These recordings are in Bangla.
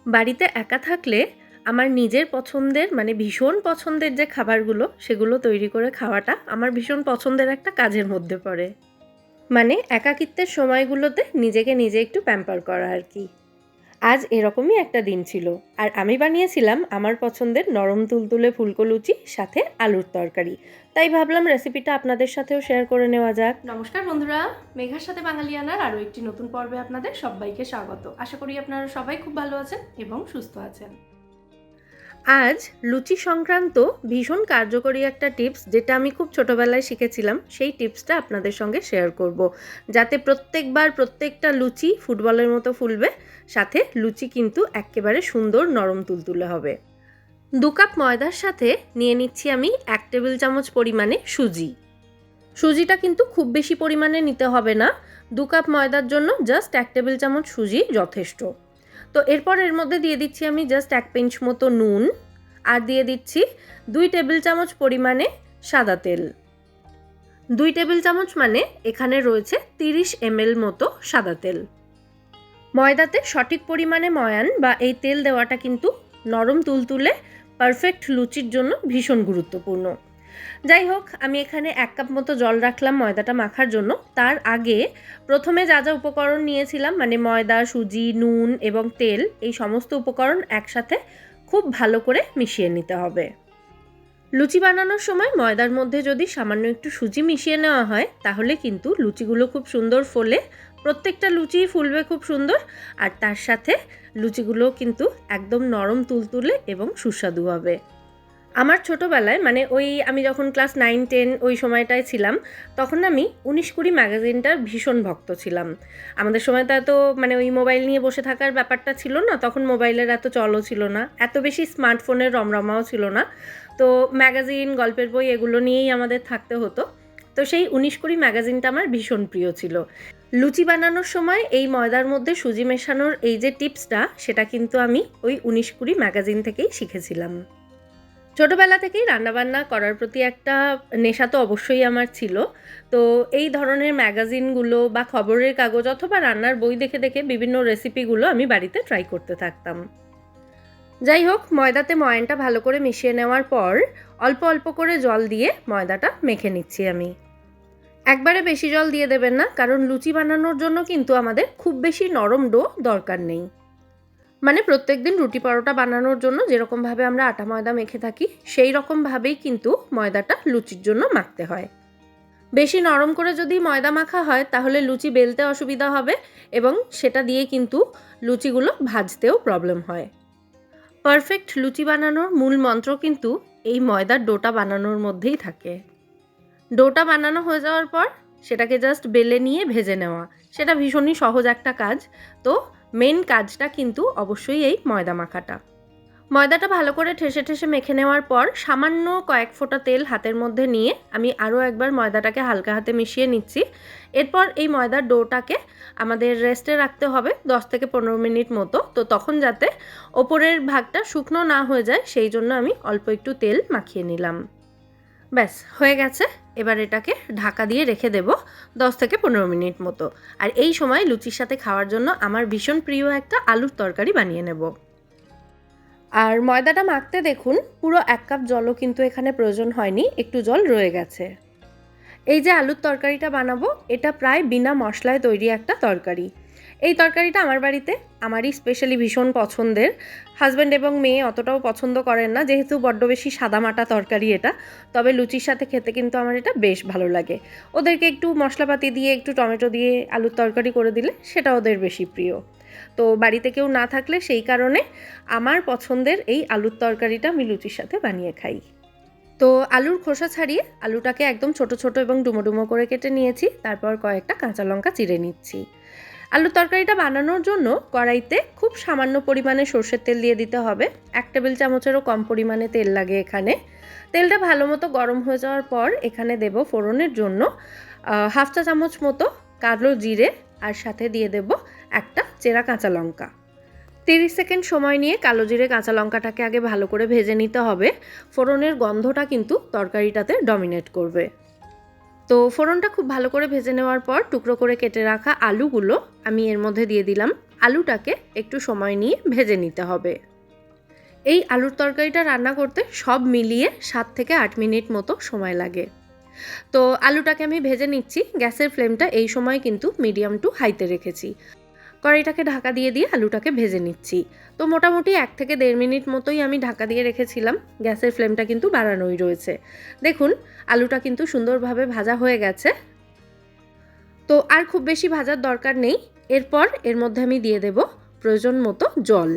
বাড়িতে একা থাকলে আমার নিজের পছন্দের মানে ভীষণ পছন্দের যে খাবারগুলো সেগুলো তৈরি করে খাওয়াটা আমার ভীষণ পছন্দের একটা কাজের মধ্যে পড়ে। মানে একাকিত্বের সময়গুলোতে নিজেকে নিজে একটু প্যাম্পার করা আর কি। আজ এরকমই একটা দিন ছিল, আর আমি বানিয়েছিলাম আমার পছন্দের নরম তুলতুলে ফুলকো লুচি সাথে আলুর তরকারি। তাই ভাবলাম রেসিপিটা আপনাদের সাথেও শেয়ার করে নেওয়া যাক। নমস্কার বন্ধুরা, মেঘার সাথে বাঙালিয়ানার আরও একটি নতুন পর্বে আপনাদের সবাইকে স্বাগত। আশা করি আপনারা সবাই খুব ভালো আছেন এবং সুস্থ আছেন। আজ লুচি সংক্রান্ত ভীষণ কার্যকরী একটা টিপস, যেটা আমি খুব ছোটোবেলায় শিখেছিলাম, সেই টিপসটা আপনাদের সঙ্গে শেয়ার করব, যাতে প্রত্যেকবার প্রত্যেকটা লুচি ফুটবলের মতো ফুলবে, সাথে লুচি কিন্তু একেবারে সুন্দর নরম তুলতুলে হবে। 2 কাপ ময়দার সাথে নিয়ে নিচ্ছি আমি 1 টেবিল চামচ পরিমাণে সুজি। সুজিটা কিন্তু খুব বেশি পরিমাণে নিতে হবে না, 2 কাপ ময়দার জন্য জাস্ট 1 টেবিল চামচ সুজি যথেষ্ট। তো এরপর এর মধ্যে দিয়ে দিচ্ছি আমি জাস্ট 1 পিঞ্চ মতো নুন, আর দিয়ে দিচ্ছি 2 টেবিল চামচ পরিমাণে সাদা তেল। 2 টেবিল চামচ মানে এখানে রয়েছে 30 ml মতো সাদা তেল। ময়দাতে সঠিক পরিমাণে ময়ান বা এই তেল দেওয়াটা কিন্তু নরম তুলতুলে পারফেক্ট লুচির জন্য ভীষণ গুরুত্বপূর্ণ। যাই হোক, আমি এখানে 1 কাপ মতো জল রাখলাম ময়দাটা মাখার জন্য। তার আগে প্রথমে যা যা উপকরণ নিয়েছিলাম, মানে ময়দা, সুজি, নুন এবং তেল, এই সমস্ত উপকরণ একসাথে খুব ভালো করে মিশিয়ে নিতে হবে। লুচি বানানোর সময় ময়দার মধ্যে যদি সামান্য একটু সুজি মিশিয়ে নেওয়া হয়, তাহলে কিন্তু লুচিগুলো খুব সুন্দর ফোলে, প্রত্যেকটা লুচিই ফুলবে খুব সুন্দর, আর তার সাথে লুচিগুলোও কিন্তু একদম নরম তুলতুলে এবং সুস্বাদু হবে। আমার ছোটোবেলায়, মানে আমি যখন ক্লাস 9-10 ওই সময়টায় ছিলাম, তখন আমি 19-20 ম্যাগাজিনটার ভীষণ ভক্ত ছিলাম। আমাদের সময় তো এত ওই মোবাইল নিয়ে বসে থাকার ব্যাপারটা ছিল না, তখন মোবাইলের এত চলও ছিল না, এত বেশি স্মার্টফোনের রমরমাও ছিল না। তো ম্যাগাজিন, গল্পের বই এগুলো নিয়েই আমাদের থাকতে হতো। তো সেই 19-20 ম্যাগাজিনটা আমার ভীষণ প্রিয় ছিল। লুচি বানানোর সময় এই ময়দার মধ্যে সুজি মেশানোর এই যে টিপসটা, সেটা কিন্তু আমি ওই 19-20 ম্যাগাজিন থেকেই শিখেছিলাম। ছোটোবেলা থেকেই রান্নাবান্না করার প্রতি একটা নেশা তো অবশ্যই আমার ছিল। তো এই ধরনের ম্যাগাজিনগুলো বা খবরের কাগজ অথবা রান্নার বই দেখে দেখে বিভিন্ন রেসিপিগুলো আমি বাড়িতে ট্রাই করতে থাকতাম। যাই হোক, ময়দাতে ময়ানটা ভালো করে মিশিয়ে নেওয়ার পর অল্প অল্প করে জল দিয়ে ময়দাটা মেখে নিচ্ছি আমি। একবারে বেশি জল দিয়ে দেবেন না, কারণ লুচি বানানোর জন্য কিন্তু আমাদের খুব বেশি নরম ডো দরকার নেই। মানে প্রত্যেকদিন রুটি পরোটা বানানোর জন্য যেরকমভাবে আমরা আটা ময়দা মেখে থাকি, সেই রকমভাবেই কিন্তু ময়দাটা লুচির জন্য মাখতে হয়। বেশি নরম করে যদি ময়দা মাখা হয়, তাহলে লুচি বেলতে অসুবিধা হবে এবং সেটা দিয়ে কিন্তু লুচিগুলো ভাজতেও প্রবলেম হয়। পারফেক্ট লুচি বানানোর মূল মন্ত্র কিন্তু এই ময়দার ডোটা বানানোর মধ্যেই থাকে। ডোটা বানানো হয়ে যাওয়ার পর সেটাকে জাস্ট বেলে নিয়ে ভেজে নেওয়া, সেটা ভীষণই সহজ একটা কাজ। তো মেন কাজটা কিন্তু অবশ্যই এই ময়দা মাখাটা। ময়দাটা ভালো করে ঠেসে ঠেসে মেখে নেওয়ার পর সামান্য কয়েক ফোঁটা তেল হাতের মধ্যে নিয়ে আমি আরও একবার ময়দাটাকে হালকা হাতে মিশিয়ে নিচ্ছি। এরপর এই ময়দার ডোটাকে আমাদের রেস্টে রাখতে হবে 10 থেকে 15 মিনিট মতো। তো তখন যাতে ওপরের ভাগটা শুকনো না হয়ে যায়, সেই জন্য আমি অল্প একটু তেল মাখিয়ে নিলাম। ব্যাস হয়ে গেছে। এবার এটাকে ঢাকা দিয়ে রেখে দেব 10 থেকে 15 মিনিট মতো। আর এই সময় লুচির সাথে খাওয়ার জন্য আমার ভীষণ প্রিয় একটা আলুর তরকারি বানিয়ে নেব। আর ময়দাটা মাখতে দেখুন পুরো 1 কাপ জলও কিন্তু এখানে প্রয়োজন হয়নি, একটু জল রয়ে গেছে। এই যে আলুর তরকারিটা বানাবো, এটা প্রায় বিনা মশলায় তৈরি একটা তরকারি। এই তরকারিটা আমার বাড়িতে আমারই স্পেশালি ভীষণ পছন্দের। হাজব্যান্ড এবং মেয়ে অতটাও পছন্দ করেন না, যেহেতু বড্ড বেশি সাদামাটা তরকারি এটা। তবে লুচির সাথে খেতে কিন্তু আমার এটা বেশ ভালো লাগে। ওদেরকে একটু মশলাপাতি দিয়ে, একটু টমেটো দিয়ে আলুর তরকারি করে দিলে সেটা ওদের বেশি প্রিয়। তো বাড়িতে কেউ না থাকলে সেই কারণে আমার পছন্দের এই আলুর তরকারিটা আমি লুচির সাথে বানিয়ে খাই। তো আলুর খোসা ছাড়িয়ে আলুটাকে একদম ছোট ছোট এবং ডুমো ডুমো করে কেটে নিয়েছি। তারপর কয়েকটা কাঁচা লঙ্কা চিড়ে নিচ্ছি। আলুর তরকারিটা বানানোর জন্য কড়াইতে খুব সামান্য পরিমাণে সর্ষের তেল দিয়ে দিতে হবে। 1 টেবিল চামচেরও কম পরিমাণে তেল লাগে এখানে। তেলটা ভালো মতো গরম হয়ে যাওয়ার পর এখানে দেব ফোড়নের জন্য হাফ চা চামচ মতো কালো জিরে, আর সাথে দিয়ে দেব একটা চেরা কাঁচা লঙ্কা। 30 সেকেন্ড সময় নিয়ে কালো জিরে কাঁচা লঙ্কাটাকে আগে ভালো করে ভেজে নিতে হবে। ফোড়নের গন্ধটা কিন্তু তরকারিটাতে ডমিনেট করবে। তো ফোড়নটা খুব ভালো করে ভেজে নেওয়ার পর টুকরো করে কেটে রাখা আলুগুলো আমি এর মধ্যে দিয়ে দিলাম। আলুটাকে একটু সময় নিয়ে ভেজে নিতে হবে। এই আলুর তরকারিটা রান্না করতে সব মিলিয়ে 7 থেকে 8 মিনিট মতো সময় লাগে। তো আলুটাকে আমি ভেজে নিচ্ছি। গ্যাসের ফ্লেমটা এই সময় কিন্তু মিডিয়াম টু হাইতে রেখেছি। কড়াইটাকে ঢাকা দিয়ে আলুটাকে ভেজে নিচ্ছি। তো মোটামুটি 1 থেকে 1.5 মিনিট মতোই আমি ঢাকা দিয়ে রেখেছিলাম। গ্যাসের ফ্লেমটা কিন্তু বাড়ানোই রয়েছে। দেখুন আলুটা কিন্তু সুন্দরভাবে ভাজা হয়ে গেছে। তো আর খুব বেশি ভাজার দরকার নেই। এরপর এর মধ্যে আমি দিয়ে দেব প্রয়োজন মতো জল।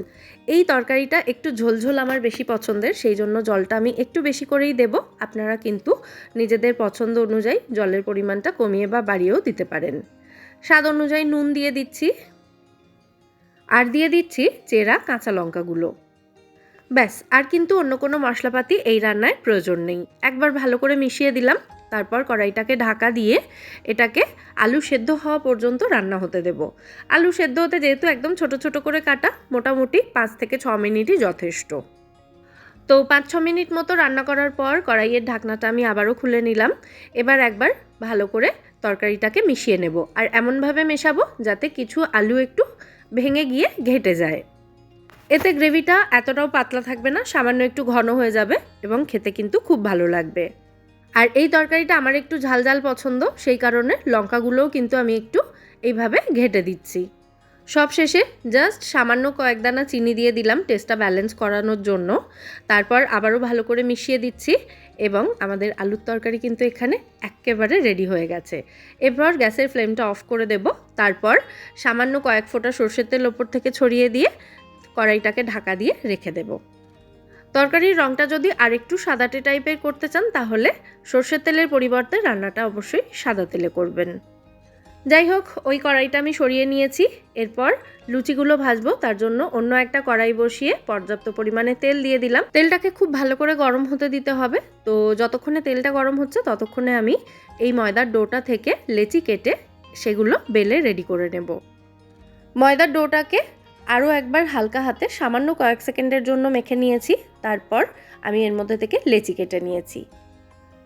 এই তরকারিটা একটু ঝোলঝোল আমার বেশি পছন্দের, সেই জন্য জলটা আমি একটু বেশি করেই দেব। আপনারা কিন্তু নিজেদের পছন্দ অনুযায়ী জলের পরিমাণটা কমিয়ে বা বাড়িয়েও দিতে পারেন। স্বাদ অনুযায়ী নুন দিয়ে দিচ্ছি, আর দিয়ে দিচ্ছি চেরা কাঁচা লঙ্কাগুলো। ব্যাস, আর কিন্তু অন্য কোনো মশলাপাতি এই রান্নায় প্রয়োজন নেই। একবার ভালো করে মিশিয়ে দিলাম, তারপর কড়াইটাকে ঢাকা দিয়ে এটাকে আলু সেদ্ধ হওয়া পর্যন্ত রান্না হতে দেব। আলু সেদ্ধ হতে যেহেতু একদম ছোট ছোট করে কাটা, মোটামুটি 5 থেকে 6 মিনিটই যথেষ্ট। তো 5-6 মিনিট মতো রান্না করার পর কড়াইয়ের ঢাকনাটা আমি আবারও খুলে নিলাম। এবার একবার ভালো করে তরকারিটাকে মিশিয়ে নেব, আর এমনভাবে মেশাবো যাতে কিছু আলু একটু ভেঙে গিয়ে ঘেটে যায়। এতে গ্রেভিটা এতটাও পাতলা থাকবে না, সামান্য একটু ঘন হয়ে যাবে এবং খেতে কিন্তু খুব ভালো লাগবে। আর এই তরকারিটা আমার একটু ঝাল ঝাল পছন্দ, সেই কারণে লঙ্কাগুলোও কিন্তু আমি একটু এইভাবে ঘেটে দিচ্ছি। সব শেষে জাস্ট সামান্য কয়েক দানা চিনি দিয়ে দিলাম টেস্টটা ব্যালেন্স করানোর জন্য। তারপর আবারও ভালো করে মিশিয়ে দিচ্ছি এবং আমাদের আলুর তরকারি কিন্তু এখানে একেবারে রেডি হয়ে গেছে। এরপর গ্যাসের ফ্লেমটা অফ করে দেব। তারপর সামান্য কয়েক ফোঁটা সরষের তেল ওপর থেকে ছড়িয়ে দিয়ে কড়াইটাকে ঢাকা দিয়ে রেখে দেব। তরকারির রঙটা যদি আরেকটু সাদাটে টাইপের করতে চান তাহলে সরষের তেলের পরিবর্তে রান্নাটা অবশ্যই সাদা তেলে করবেন। যাই হোক, ওই কড়াইটা আমি সরিয়ে নিয়েছি। এরপর লুচিগুলো ভাজবো, তার জন্য অন্য একটা কড়াই বসিয়ে পর্যাপ্ত পরিমাণে তেল দিয়ে দিলাম। তেলটাকে খুব ভালো করে গরম হতে দিতে হবে। তো যতক্ষণে তেলটা গরম হচ্ছে ততক্ষণে আমি এই ময়দার ডোটা থেকে লেচি কেটে সেগুলো বেলে রেডি করে নেব। ময়দার ডোটাকে আরও একবার হালকা হাতে সামান্য কয়েক সেকেন্ডের জন্য মেখে নিয়েছি। তারপর আমি এর মধ্যে থেকে লেচি কেটে নিয়েছি।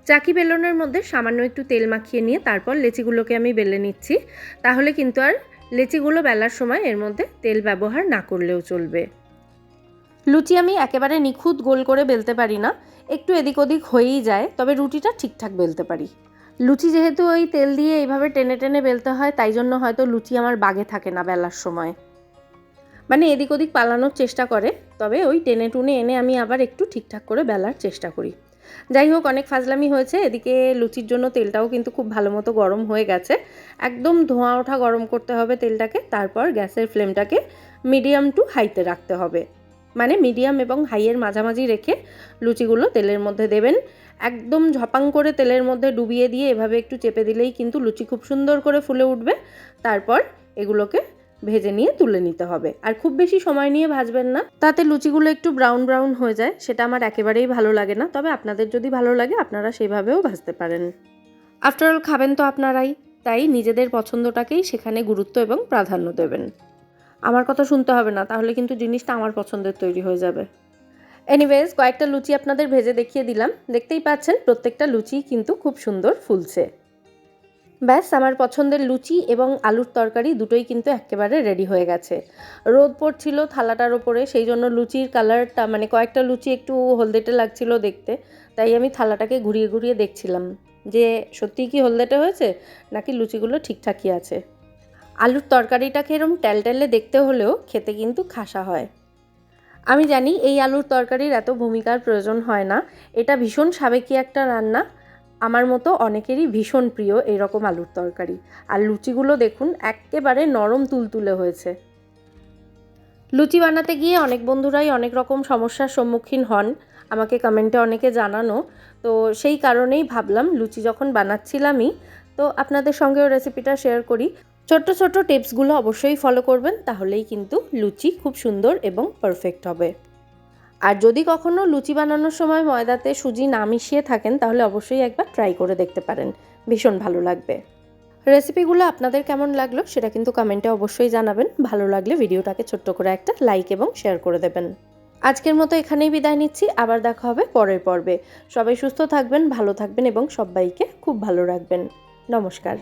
চাকি বেলনের মধ্যে সামান্য একটু তেল মাখিয়ে নিয়ে তারপর লেচিগুলোকে আমি বেলে নিচ্ছি। তাহলে কিন্তু আর লেচিগুলো বেলার সময় এর মধ্যে তেল ব্যবহার না করলেও চলবে। লুচি আমি একেবারে নিখুঁত গোল করে বেলতে পারি না, একটু এদিক ওদিক হয়েই যায়, তবে রুটিটা ঠিকঠাক বেলতে পারি। লুচি যেহেতু ওই তেল দিয়ে এইভাবে টেনে টেনে বেলতে হয়, তাই জন্য হয়তো লুচি আমার বাগে থাকে না বেলার সময়, মানে এদিক ওদিক পালানোর চেষ্টা করে, তবে ওই টেনে টুনে এনে আমি আবার একটু ঠিকঠাক করে বেলার চেষ্টা করি। যাই হোক, অনেক ফাজলামি হয়েছে। এদিকে লুচির জন্য তেলটাও কিন্তু খুব ভালো মতো গরম হয়ে গেছে। একদম ধোঁয়া ওঠা গরম করতে হবে তেলটাকে। তারপর গ্যাসের ফ্লেমটাকে মিডিয়াম টু হাইতে রাখতে হবে, মানে মিডিয়াম এবং হাইয়ের মাঝামাঝি রেখে লুচিগুলো তেলের মধ্যে দেবেন। একদম ঝপাং করে তেলের মধ্যে ডুবিয়ে দিয়ে এভাবে একটু চেপে দিলেই কিন্তু লুচি খুব সুন্দর করে ফুলে উঠবে। তারপর এগুলোকে ভেজে নিয়ে তুলে নিতে হবে, আর খুব বেশি সময় নিয়ে ভাজবেন না, তাতে লুচিগুলো একটু ব্রাউন ব্রাউন হয়ে যায়, সেটা আমার একেবারেই ভালো লাগে না। তবে আপনাদের যদি ভালো লাগে আপনারা সেভাবেও ভাজতে পারেন। আফটারঅল খাবেন তো আপনারাই, তাই নিজেদের পছন্দটাকেই সেখানে গুরুত্ব এবং প্রাধান্য দেবেন। আমার কথা শুনতে হবে না, তাহলে কিন্তু জিনিসটা আমার পছন্দের তৈরি হয়ে যাবে। এনিওয়েজ, কয়েকটা লুচি আপনাদের ভেজে দেখিয়ে দিলাম। দেখতেই পাচ্ছেন প্রত্যেকটা লুচি কিন্তু খুব সুন্দর ফুলছে। ব্যাস, আমার পছন্দের লুচি এবং আলুর তরকারি দুটোই কিন্তু একেবারে রেডি হয়ে গেছে। রোদ পড়ছিল থালাটার ওপরে, সেই জন্য লুচির কালারটা, মানে কয়েকটা লুচি একটু হলদেটে লাগছিল দেখতে, তাই আমি থালাটাকে ঘুরিয়ে ঘুরিয়ে দেখছিলাম যে সত্যিই কি হলদেটে হয়েছে নাকি লুচিগুলো ঠিকঠাকই আছে। আলুর তরকারিটা এরম টেলটেলে দেখতে হলেও খেতে কিন্তু খাসা হয়। আমি জানি এই আলুর তরকারির এত ভূমিকার প্রয়োজন হয় না, এটা ভীষণ সাবেকি একটা রান্না। আমার মতো অনেকেরই ভীষণ প্রিয় এইরকম আলুর তরকারি। আর লুচিগুলো দেখুন একেবারে নরম তুলতুলে হয়েছে। লুচি বানাতে গিয়ে অনেক বন্ধুরাই অনেক রকম সমস্যার সম্মুখীন হন, আমাকে কমেন্টে অনেকে জানানো। তো সেই কারণেই ভাবলাম লুচি যখন বানাচ্ছিলামই, তো আপনাদের সঙ্গেও রেসিপিটা শেয়ার করি। ছোট্ট ছোট্ট টিপসগুলো অবশ্যই ফলো করবেন, তাহলেই কিন্তু লুচি খুব সুন্দর এবং পারফেক্ট হবে। আর যদি কখনো লুচি বানানোর সময় ময়দাতে সুজি না মিশিয়ে থাকেন তাহলে অবশ্যই একবার ট্রাই করে দেখতে পারেন, ভীষণ ভালো লাগবে। রেসিপিগুলো আপনাদের কেমন লাগলো সেটা কিন্তু কমেন্টে অবশ্যই জানাবেন। ভালো লাগলে ভিডিওটাকে ছোট্ট করে একটা লাইক এবং শেয়ার করে দেবেন। আজকের মতো এখানেই বিদায় নিচ্ছি, আবার দেখা হবে পরের পর্বে। সবাই সুস্থ থাকবেন, ভালো থাকবেন এবং সবাইকে খুব ভালো রাখবেন। নমস্কার।